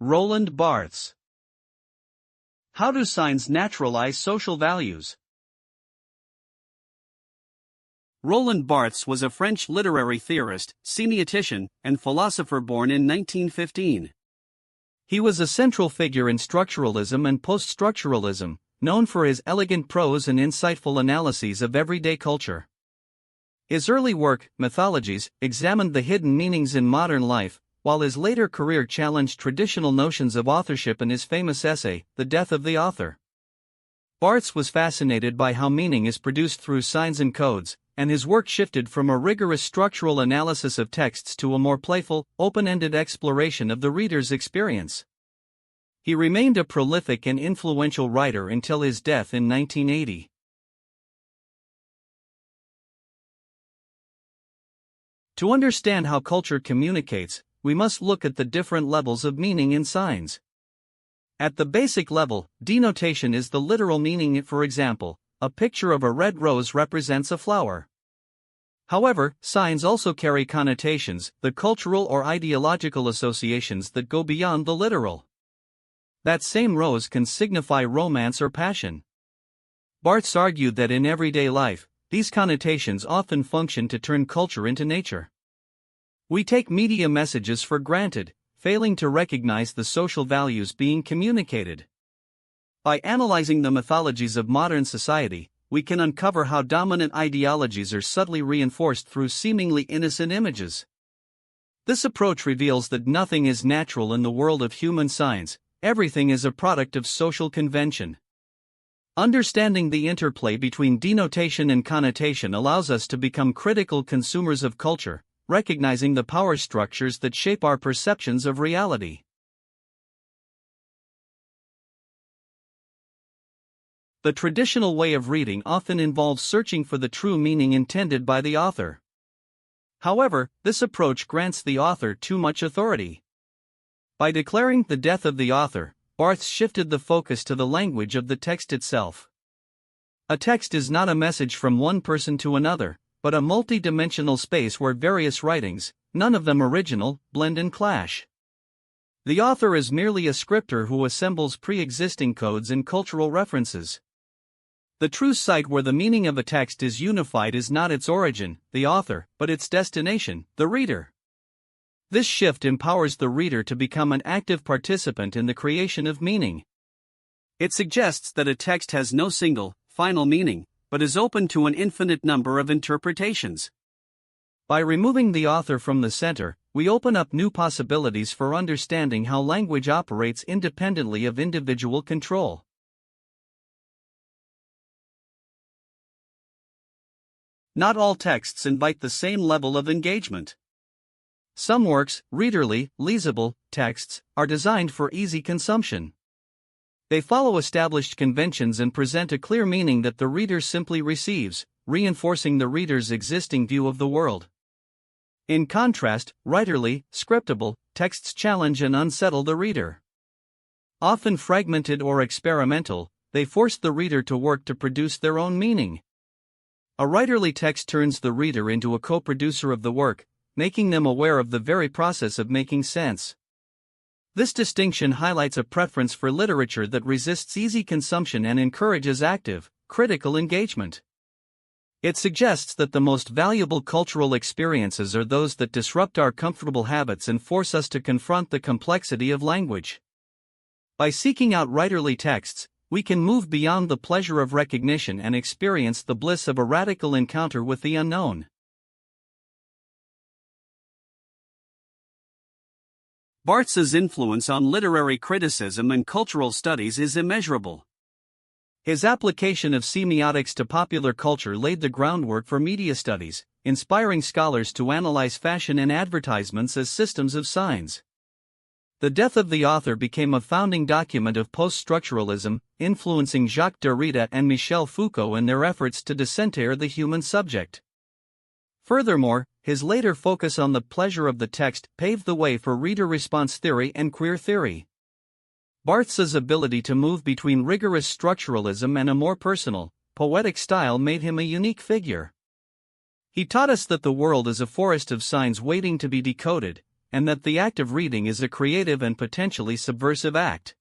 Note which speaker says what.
Speaker 1: Roland Barthes. How do signs naturalize social values? Roland Barthes was a French literary theorist, semiotician, and philosopher born in 1915. He was a central figure in structuralism and post-structuralism, known for his elegant prose and insightful analyses of everyday culture. His early work, Mythologies, examined the hidden meanings in modern life, while his later career challenged traditional notions of authorship in his famous essay, The Death of the Author. Barthes was fascinated by how meaning is produced through signs and codes, and his work shifted from a rigorous structural analysis of texts to a more playful, open-ended exploration of the reader's experience. He remained a prolific and influential writer until his death in 1980. To understand how culture communicates, we must look at the different levels of meaning in signs. At the basic level, denotation is the literal meaning. For example, a picture of a red rose represents a flower. However, signs also carry connotations, the cultural or ideological associations that go beyond the literal. That same rose can signify romance or passion. Barthes argued that in everyday life, these connotations often function to turn culture into nature. We take media messages for granted, failing to recognize the social values being communicated. By analyzing the mythologies of modern society, we can uncover how dominant ideologies are subtly reinforced through seemingly innocent images. This approach reveals that nothing is natural in the world of human signs, everything is a product of social convention. Understanding the interplay between denotation and connotation allows us to become critical consumers of culture, recognizing the power structures that shape our perceptions of reality. The traditional way of reading often involves searching for the true meaning intended by the author. However, this approach grants the author too much authority. By declaring the death of the author, Barthes shifted the focus to the language of the text itself. A text is not a message from one person to another, but a multi-dimensional space where various writings, none of them original, blend and clash. The author is merely a scripter who assembles pre-existing codes and cultural references. The true site where the meaning of a text is unified is not its origin, the author, but its destination, the reader. This shift empowers the reader to become an active participant in the creation of meaning. It suggests that a text has no single, final meaning, but is open to an infinite number of interpretations. By removing the author from the center, we open up new possibilities for understanding how language operates independently of individual control. Not all texts invite the same level of engagement. Some works, readerly, leesable texts, are designed for easy consumption. They follow established conventions and present a clear meaning that the reader simply receives, reinforcing the reader's existing view of the world. In contrast, writerly, scriptable texts challenge and unsettle the reader. Often fragmented or experimental, they force the reader to work to produce their own meaning. A writerly text turns the reader into a co-producer of the work, making them aware of the very process of making sense. This distinction highlights a preference for literature that resists easy consumption and encourages active, critical engagement. It suggests that the most valuable cultural experiences are those that disrupt our comfortable habits and force us to confront the complexity of language. By seeking out writerly texts, we can move beyond the pleasure of recognition and experience the bliss of a radical encounter with the unknown. Barthes's influence on literary criticism and cultural studies is immeasurable. His application of semiotics to popular culture laid the groundwork for media studies, inspiring scholars to analyze fashion and advertisements as systems of signs. The Death of the Author became a founding document of post-structuralism, influencing Jacques Derrida and Michel Foucault in their efforts to decenter the human subject. Furthermore, his later focus on the pleasure of the text paved the way for reader response theory and queer theory. Barthes's ability to move between rigorous structuralism and a more personal, poetic style made him a unique figure. He taught us that the world is a forest of signs waiting to be decoded, and that the act of reading is a creative and potentially subversive act.